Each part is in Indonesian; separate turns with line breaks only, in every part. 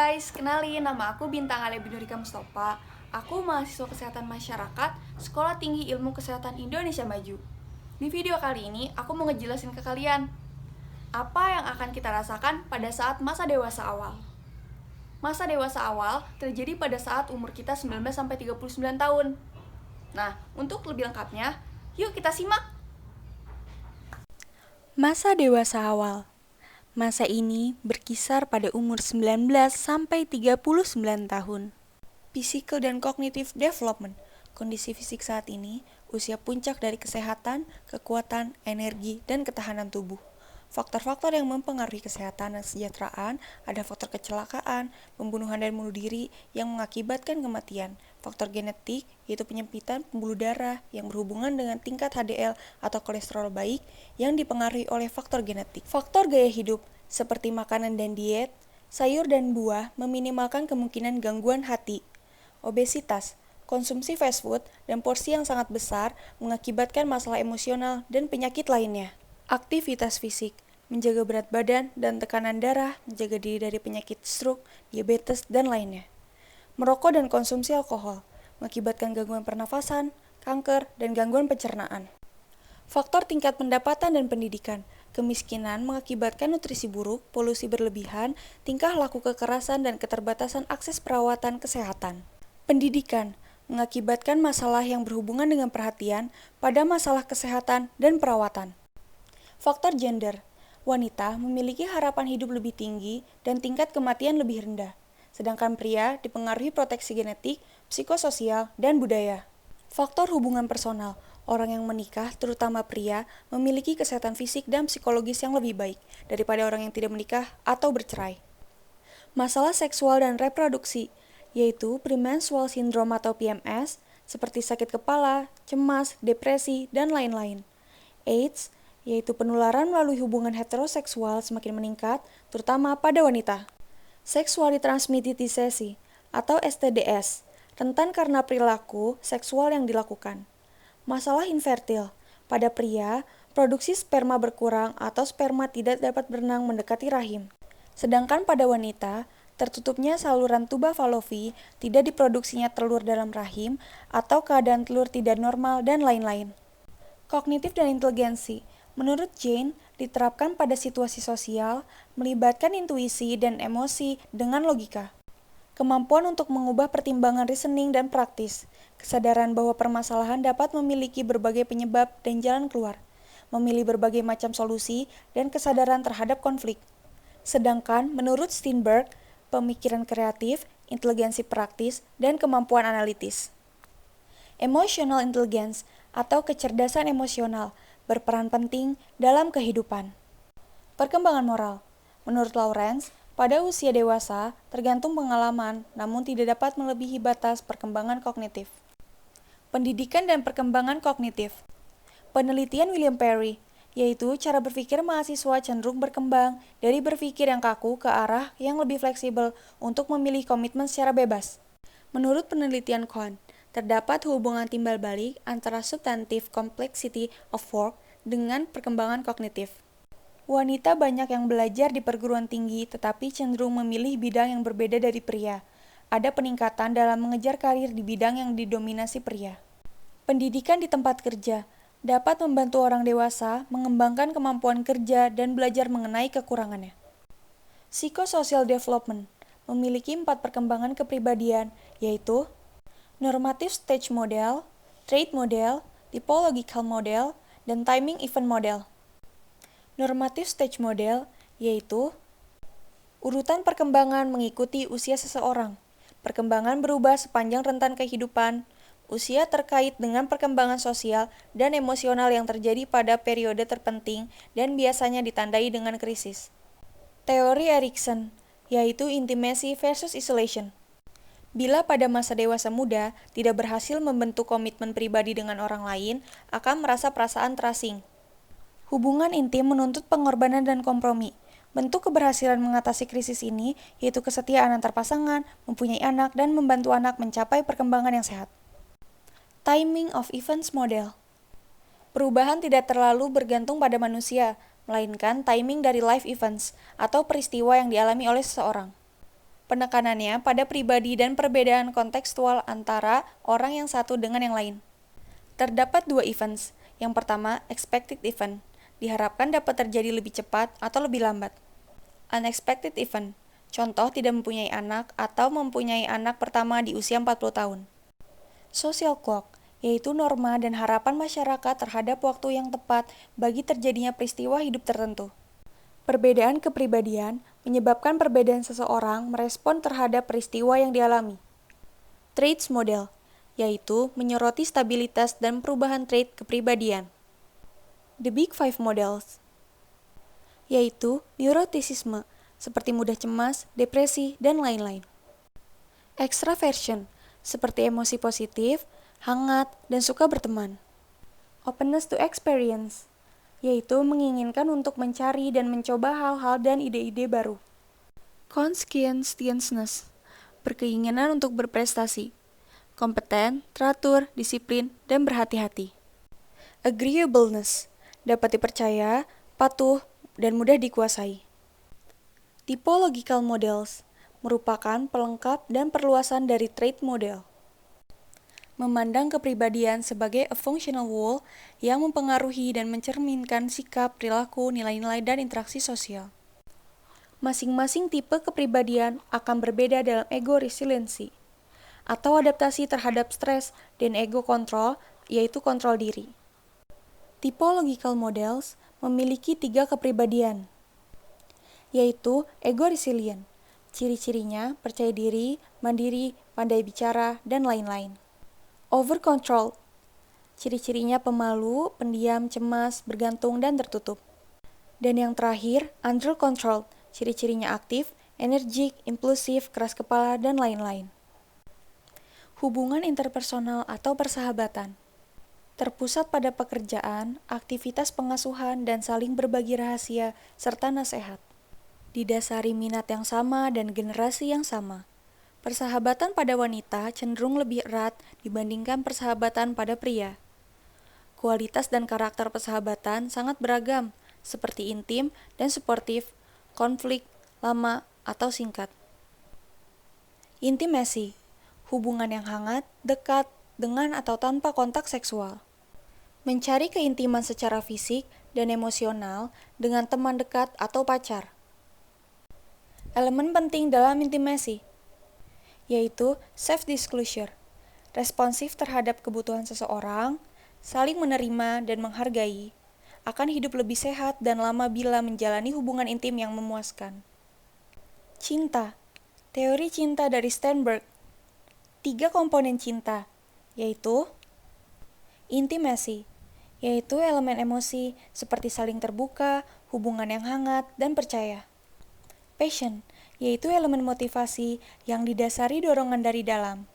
guys, kenalin nama aku Bintang Ale Binurika Mustopa. Aku mahasiswa Kesehatan Masyarakat, Sekolah Tinggi Ilmu Kesehatan Indonesia Maju. Di video kali ini, aku mau ngejelasin ke kalian apa yang akan kita rasakan pada saat masa dewasa awal. Masa dewasa awal terjadi pada saat umur kita 19-39 tahun. Nah, untuk lebih lengkapnya, yuk kita simak.
Masa dewasa awal. Masa ini berkisar pada umur 19 sampai 39 tahun. Physical dan cognitive development. Kondisi fisik saat ini, usia puncak dari kesehatan, kekuatan, energi, dan ketahanan tubuh. Faktor-faktor yang mempengaruhi kesehatan dan kesejahteraan ada faktor kecelakaan, pembunuhan dan bunuh diri yang mengakibatkan kematian, faktor genetik yaitu penyempitan pembuluh darah yang berhubungan dengan tingkat HDL atau kolesterol baik yang dipengaruhi oleh faktor genetik. Faktor gaya hidup seperti makanan dan diet, sayur dan buah meminimalkan kemungkinan gangguan hati. Obesitas, konsumsi fast food dan porsi yang sangat besar mengakibatkan masalah emosional dan penyakit lainnya. Aktivitas fisik, menjaga berat badan dan tekanan darah, menjaga diri dari penyakit stroke, diabetes, dan lainnya. Merokok dan konsumsi alkohol, mengakibatkan gangguan pernafasan, kanker, dan gangguan pencernaan. Faktor tingkat pendapatan dan pendidikan, kemiskinan mengakibatkan nutrisi buruk, polusi berlebihan, tingkah laku kekerasan, dan keterbatasan akses perawatan kesehatan. Pendidikan mengakibatkan masalah yang berhubungan dengan perhatian pada masalah kesehatan dan perawatan. Faktor gender, wanita memiliki harapan hidup lebih tinggi dan tingkat kematian lebih rendah, sedangkan pria dipengaruhi proteksi genetik, psikososial, dan budaya. Faktor hubungan personal, orang yang menikah, terutama pria, memiliki kesehatan fisik dan psikologis yang lebih baik daripada orang yang tidak menikah atau bercerai. Masalah seksual dan reproduksi, yaitu premenstrual syndrome atau PMS, seperti sakit kepala, cemas, depresi, dan lain-lain. AIDS, yaitu penularan melalui hubungan heteroseksual semakin meningkat, terutama pada wanita. Sexually transmitted disease atau STDs, rentan karena perilaku seksual yang dilakukan. Masalah infertil, pada pria, produksi sperma berkurang atau sperma tidak dapat berenang mendekati rahim. Sedangkan pada wanita, tertutupnya saluran tuba Fallopi, tidak diproduksinya telur dalam rahim, atau keadaan telur tidak normal, dan lain-lain. Kognitif dan inteligensi, menurut Jane, diterapkan pada situasi sosial, melibatkan intuisi dan emosi dengan logika. Kemampuan untuk mengubah pertimbangan reasoning dan praktis, kesadaran bahwa permasalahan dapat memiliki berbagai penyebab dan jalan keluar, memilih berbagai macam solusi, dan kesadaran terhadap konflik. Sedangkan menurut Steinberg, pemikiran kreatif, inteligensi praktis, dan kemampuan analitis. Emotional intelligence atau kecerdasan emosional berperan penting dalam kehidupan. Perkembangan moral. Menurut Lawrence, pada usia dewasa tergantung pengalaman, namun tidak dapat melebihi batas perkembangan kognitif. Pendidikan dan perkembangan kognitif. Penelitian William Perry, yaitu cara berpikir mahasiswa cenderung berkembang dari berpikir yang kaku ke arah yang lebih fleksibel untuk memilih komitmen secara bebas. Menurut penelitian Kohn, terdapat hubungan timbal balik antara substantive complexity of work dengan perkembangan kognitif. Wanita banyak yang belajar di perguruan tinggi tetapi cenderung memilih bidang yang berbeda dari pria. Ada peningkatan dalam mengejar karir di bidang yang didominasi pria. Pendidikan di tempat kerja dapat membantu orang dewasa mengembangkan kemampuan kerja dan belajar mengenai kekurangannya. Psychosocial development memiliki 4 perkembangan kepribadian, yaitu normative stage model, trait model, typological model, dan timing event model. Normative stage model yaitu urutan perkembangan mengikuti usia seseorang. Perkembangan berubah sepanjang rentan kehidupan. Usia terkait dengan perkembangan sosial dan emosional yang terjadi pada periode terpenting dan biasanya ditandai dengan krisis. Teori Erikson yaitu intimacy versus isolation. Bila pada masa dewasa muda tidak berhasil membentuk komitmen pribadi dengan orang lain, akan merasa perasaan terasing. Hubungan intim menuntut pengorbanan dan kompromi. Bentuk keberhasilan mengatasi krisis ini yaitu kesetiaan antar pasangan, mempunyai anak, dan membantu anak mencapai perkembangan yang sehat. Timing of events model. Perubahan tidak terlalu bergantung pada manusia, melainkan timing dari life events atau peristiwa yang dialami oleh seseorang. Penekanannya pada pribadi dan perbedaan kontekstual antara orang yang satu dengan yang lain. Terdapat dua events. Yang pertama, expected event. Diharapkan dapat terjadi lebih cepat atau lebih lambat. Unexpected event. Contoh, tidak mempunyai anak atau mempunyai anak pertama di usia 40 tahun. Social clock, yaitu norma dan harapan masyarakat terhadap waktu yang tepat bagi terjadinya peristiwa hidup tertentu. Perbedaan kepribadian menyebabkan perbedaan seseorang merespon terhadap peristiwa yang dialami. Traits model, yaitu menyoroti stabilitas dan perubahan trait kepribadian. The Big Five models, yaitu neuroticisme, seperti mudah cemas, depresi, dan lain-lain. Extraversion, seperti emosi positif, hangat, dan suka berteman. Openness to experience, yaitu menginginkan untuk mencari dan mencoba hal-hal dan ide-ide baru. Conscientiousness, berkeinginan untuk berprestasi, kompeten, teratur, disiplin, dan berhati-hati. Agreeableness, dapat dipercaya, patuh, dan mudah dikuasai. Typological models, merupakan pelengkap dan perluasan dari trait model. Memandang kepribadian sebagai a functional whole yang mempengaruhi dan mencerminkan sikap, perilaku, nilai-nilai, dan interaksi sosial. Masing-masing tipe kepribadian akan berbeda dalam ego resiliency, atau adaptasi terhadap stres, dan ego control, yaitu kontrol diri. Typological models memiliki 3 kepribadian, yaitu ego resilient. Ciri-cirinya percaya diri, mandiri, pandai bicara, dan lain-lain. Over control, ciri-cirinya pemalu, pendiam, cemas, bergantung, dan tertutup. Dan yang terakhir, under control, ciri-cirinya aktif, energik, impulsif, keras kepala, dan lain-lain. Hubungan interpersonal atau persahabatan terpusat pada pekerjaan, aktivitas pengasuhan, dan saling berbagi rahasia, serta nasihat. Didasari minat yang sama dan generasi yang sama. Persahabatan pada wanita cenderung lebih erat dibandingkan persahabatan pada pria. Kualitas dan karakter persahabatan sangat beragam, seperti intim dan suportif, konflik, lama, atau singkat. Intimacy, hubungan yang hangat, dekat, dengan atau tanpa kontak seksual. Mencari keintiman secara fisik dan emosional dengan teman dekat atau pacar. Elemen penting dalam intimacy, yaitu self-disclosure, responsif terhadap kebutuhan seseorang, saling menerima dan menghargai, akan hidup lebih sehat dan lama bila menjalani hubungan intim yang memuaskan. Cinta, teori cinta dari Sternberg. 3 komponen cinta, yaitu intimacy, yaitu elemen emosi seperti saling terbuka, hubungan yang hangat, dan percaya. Passion, yaitu elemen motivasi yang didasari dorongan dari dalam,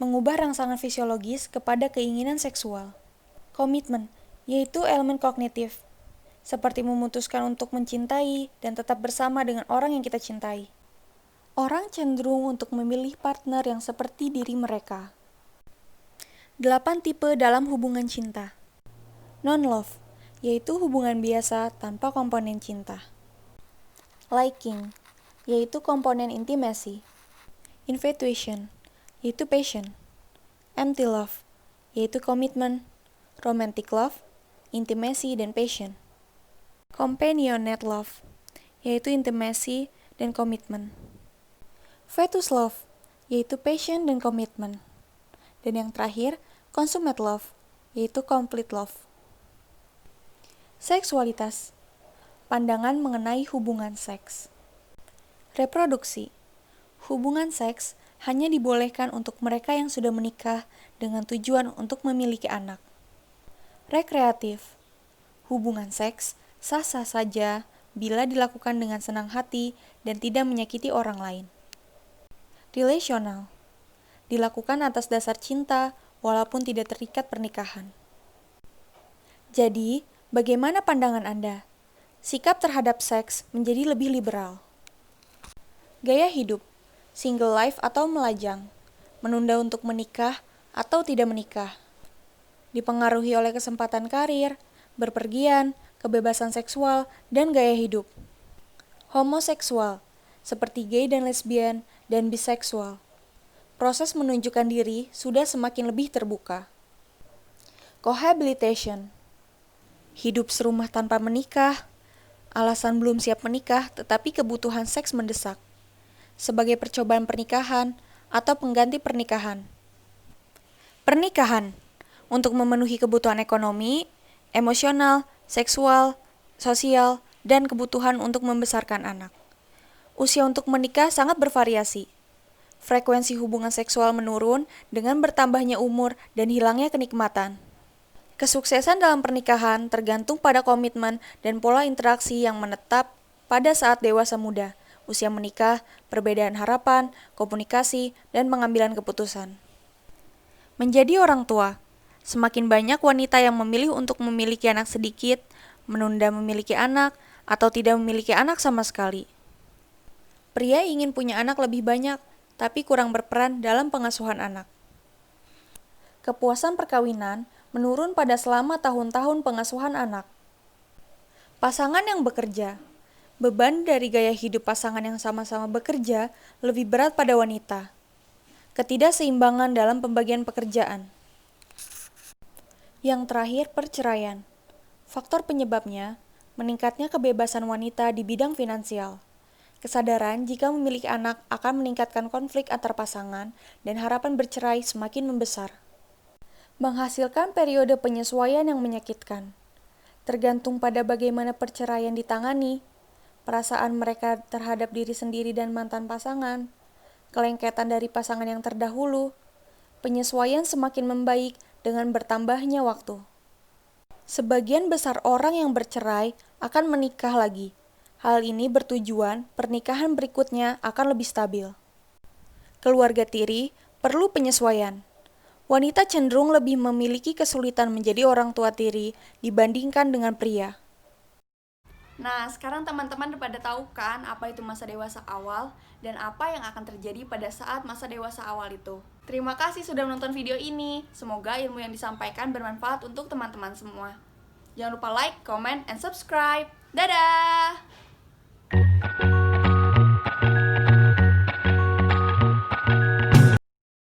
mengubah rangsangan fisiologis kepada keinginan seksual. Komitmen, yaitu elemen kognitif, seperti memutuskan untuk mencintai dan tetap bersama dengan orang yang kita cintai. Orang cenderung untuk memilih partner yang seperti diri mereka. 8 tipe dalam hubungan cinta. Non-love, yaitu hubungan biasa tanpa komponen cinta. Liking, yaitu komponen intimacy. Infatuation, yaitu passion. Empty love, yaitu komitmen. Romantic love, intimacy dan passion. Companionate love, yaitu intimacy dan komitmen. Fetus love, yaitu passion dan komitmen. Dan yang terakhir, consummate love, yaitu complete love. Seksualitas, pandangan mengenai hubungan seks. Reproduksi, hubungan seks hanya dibolehkan untuk mereka yang sudah menikah dengan tujuan untuk memiliki anak. Rekreatif, hubungan seks sah-sah saja bila dilakukan dengan senang hati dan tidak menyakiti orang lain. Relational, dilakukan atas dasar cinta walaupun tidak terikat pernikahan. Jadi, bagaimana pandangan Anda? Sikap terhadap seks menjadi lebih liberal. Gaya hidup, single life atau melajang, menunda untuk menikah atau tidak menikah. Dipengaruhi oleh kesempatan karir, berpergian, kebebasan seksual, dan gaya hidup. Homoseksual, seperti gay dan lesbian, dan biseksual. Proses menunjukkan diri sudah semakin lebih terbuka. Cohabitation. Hidup serumah tanpa menikah, alasan belum siap menikah tetapi kebutuhan seks mendesak, sebagai percobaan pernikahan atau pengganti pernikahan. Pernikahan untuk memenuhi kebutuhan ekonomi, emosional, seksual, sosial, dan kebutuhan untuk membesarkan anak. Usia untuk menikah sangat bervariasi. Frekuensi hubungan seksual menurun dengan bertambahnya umur dan hilangnya kenikmatan. Kesuksesan dalam pernikahan tergantung pada komitmen dan pola interaksi yang menetap pada saat dewasa muda, usia menikah, perbedaan harapan, komunikasi, dan pengambilan keputusan. Menjadi orang tua, semakin banyak wanita yang memilih untuk memiliki anak sedikit, menunda memiliki anak, atau tidak memiliki anak sama sekali. Pria ingin punya anak lebih banyak, tapi kurang berperan dalam pengasuhan anak. Kepuasan perkawinan menurun pada selama tahun-tahun pengasuhan anak. Pasangan yang bekerja. Beban dari gaya hidup pasangan yang sama-sama bekerja lebih berat pada wanita. Ketidakseimbangan dalam pembagian pekerjaan. Yang terakhir, perceraian. Faktor penyebabnya, meningkatnya kebebasan wanita di bidang finansial. Kesadaran jika memiliki anak akan meningkatkan konflik antar pasangan dan harapan bercerai semakin membesar. Menghasilkan periode penyesuaian yang menyakitkan. Tergantung pada bagaimana perceraian ditangani, perasaan mereka terhadap diri sendiri dan mantan pasangan, kelengketan dari pasangan yang terdahulu, penyesuaian semakin membaik dengan bertambahnya waktu. Sebagian besar orang yang bercerai akan menikah lagi. Hal ini bertujuan pernikahan berikutnya akan lebih stabil. Keluarga tiri perlu penyesuaian. Wanita cenderung lebih memiliki kesulitan menjadi orang tua tiri dibandingkan dengan pria.
Nah, sekarang teman-teman udah pada tahu kan apa itu masa dewasa awal dan apa yang akan terjadi pada saat masa dewasa awal itu. Terima kasih sudah menonton video ini. Semoga ilmu yang disampaikan bermanfaat untuk teman-teman semua. Jangan lupa like, comment, and subscribe. Dadah!